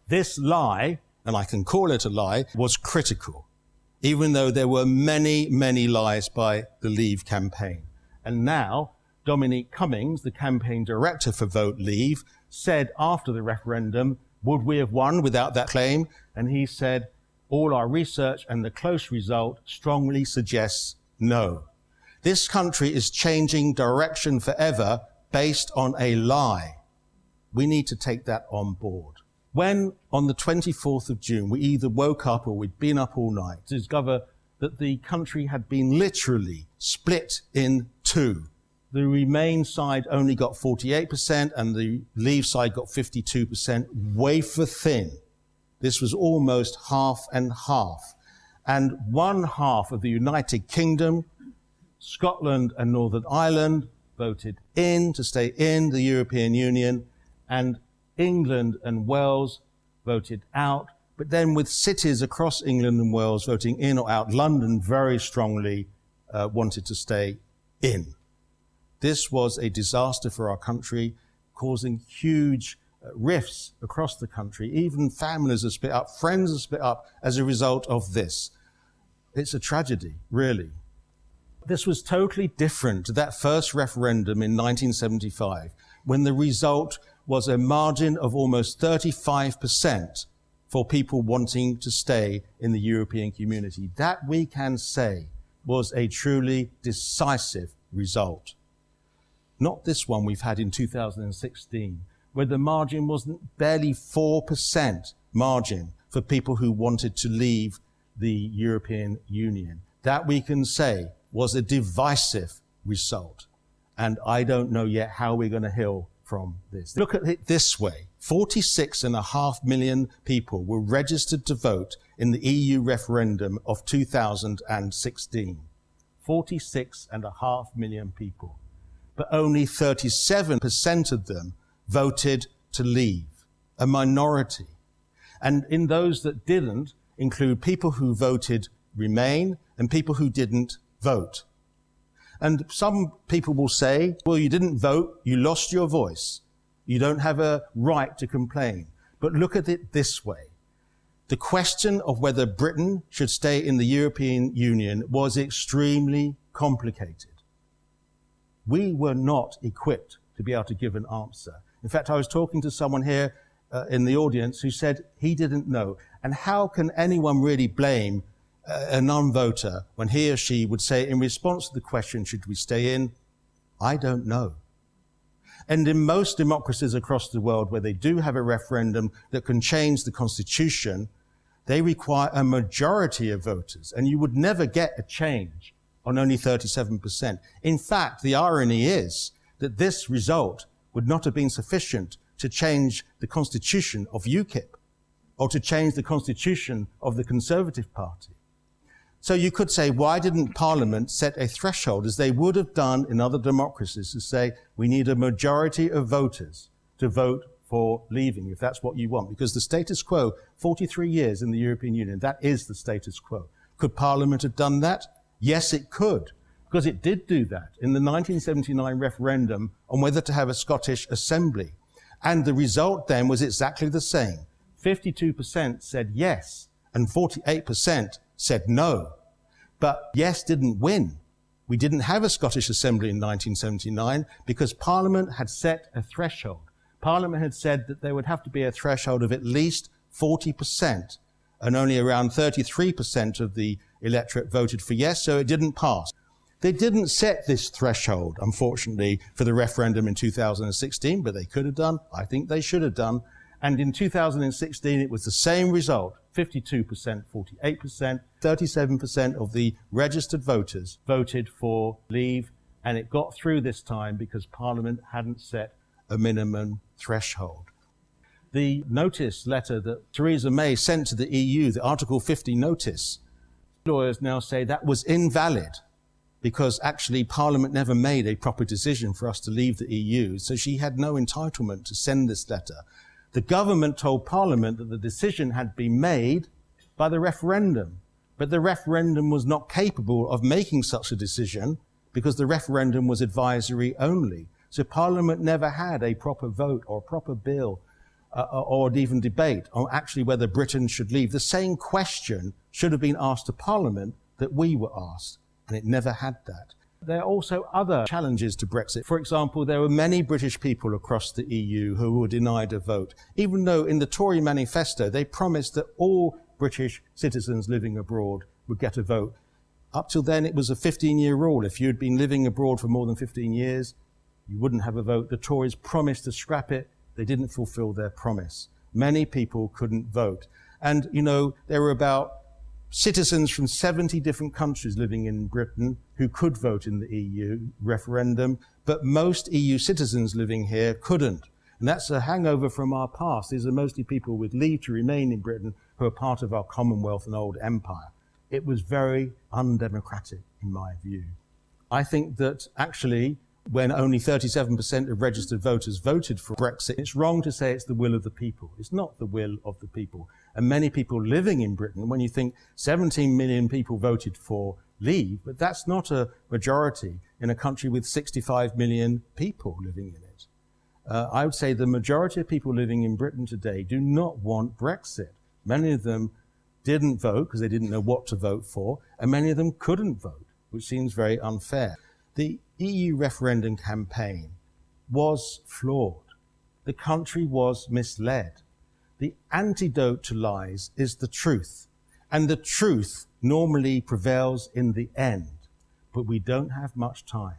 This lie, and I can call it a lie, was critical, even though there were many, many lies by the Leave campaign. And now, Dominique Cummings, the campaign director for Vote Leave, said after the referendum, would we have won without that claim? And he said, all our research and the close result strongly suggests no. This country is changing direction forever based on a lie. We need to take that on board. When, on the 24th of June, we either woke up or we'd been up all night to discover that the country had been literally split in two. The Remain side only got 48% and the Leave side got 52%, wafer thin. This was almost half and half. And one half of the United Kingdom, Scotland and Northern Ireland, voted to stay in the European Union, and England and Wales voted out. But then with cities across England and Wales voting in or out, London very strongly wanted to stay in. This was a disaster for our country, causing huge rifts across the country. Even families are split up, friends are split up as a result of this. It's a tragedy, really. This was totally different to that first referendum in 1975, when the result was a margin of almost 35% for people wanting to stay in the European community. That, we can say, was a truly decisive result. Not this one we've had in 2016, where the margin was barely 4% margin for people who wanted to leave the European Union. That, we can say, was a divisive result. And I don't know yet how we're going to heal from this. Look at it this way. 46.5 million people were registered to vote in the EU referendum of 2016. 46.5 million people. But only 37% of them voted to leave, a minority. And in those that didn't include people who voted Remain and people who didn't vote. And some people will say, well, you didn't vote, you lost your voice. You don't have a right to complain. But look at it this way. The question of whether Britain should stay in the European Union was extremely complicated. We were not equipped to be able to give an answer. In fact, I was talking to someone here in the audience who said he didn't know. And how can anyone really blame a non-voter when he or she would say, in response to the question, should we stay in? I don't know. And in most democracies across the world where they do have a referendum that can change the constitution, they require a majority of voters. And you would never get a change on only 37%. In fact, the irony is that this result would not have been sufficient to change the constitution of UKIP or to change the constitution of the Conservative Party. So you could say, why didn't Parliament set a threshold, as they would have done in other democracies, to say we need a majority of voters to vote for leaving, if that's what you want? Because the status quo, 43 years in the European Union, that is the status quo. Could Parliament have done that? Yes, it could, because it did do that in the 1979 referendum on whether to have a Scottish Assembly. And the result then was exactly the same. 52% said yes, and 48% said no. But yes didn't win. We didn't have a Scottish Assembly in 1979 because Parliament had set a threshold. Parliament had said that there would have to be a threshold of at least 40%, and only around 33% of the electorate voted for yes, so it didn't pass. They didn't set this threshold, unfortunately, for the referendum in 2016, but they could have done. I think they should have done. And in 2016, it was the same result, 52%, 48%, 37% of the registered voters voted for leave, and it got through this time because Parliament hadn't set a minimum threshold. The notice letter that Theresa May sent to the EU, the Article 50 notice, lawyers now say that was invalid because actually Parliament never made a proper decision for us to leave the EU, so she had no entitlement to send this letter. The government told Parliament that the decision had been made by the referendum, but the referendum was not capable of making such a decision because the referendum was advisory only. So Parliament never had a proper vote or a proper bill or even debate on actually whether Britain should leave. The same question should have been asked to Parliament that we were asked, and it never had that. There are also other challenges to Brexit. For example, there were many British people across the EU who were denied a vote, even though in the Tory manifesto they promised that all British citizens living abroad would get a vote. Up till then, it was a 15-year rule. If you'd been living abroad for more than 15 years, you wouldn't have a vote. The Tories promised to scrap it. They didn't fulfill their promise. Many people couldn't vote. And, you know, there were about citizens from 70 different countries living in Britain who could vote in the EU referendum, but most EU citizens living here couldn't. And that's a hangover from our past. These are mostly people with leave to remain in Britain who are part of our Commonwealth and old empire. It was very undemocratic, in my view. I think that actually, when only 37% of registered voters voted for Brexit, it's wrong to say it's the will of the people. It's not the will of the people. And many people living in Britain, when you think 17 million people voted for leave, but that's not a majority in a country with 65 million people living in it. I would say the majority of people living in Britain today do not want Brexit. Many of them didn't vote because they didn't know what to vote for, and many of them couldn't vote, which seems very unfair. The EU referendum campaign was flawed. The country was misled. The antidote to lies is the truth, and the truth normally prevails in the end, but we don't have much time.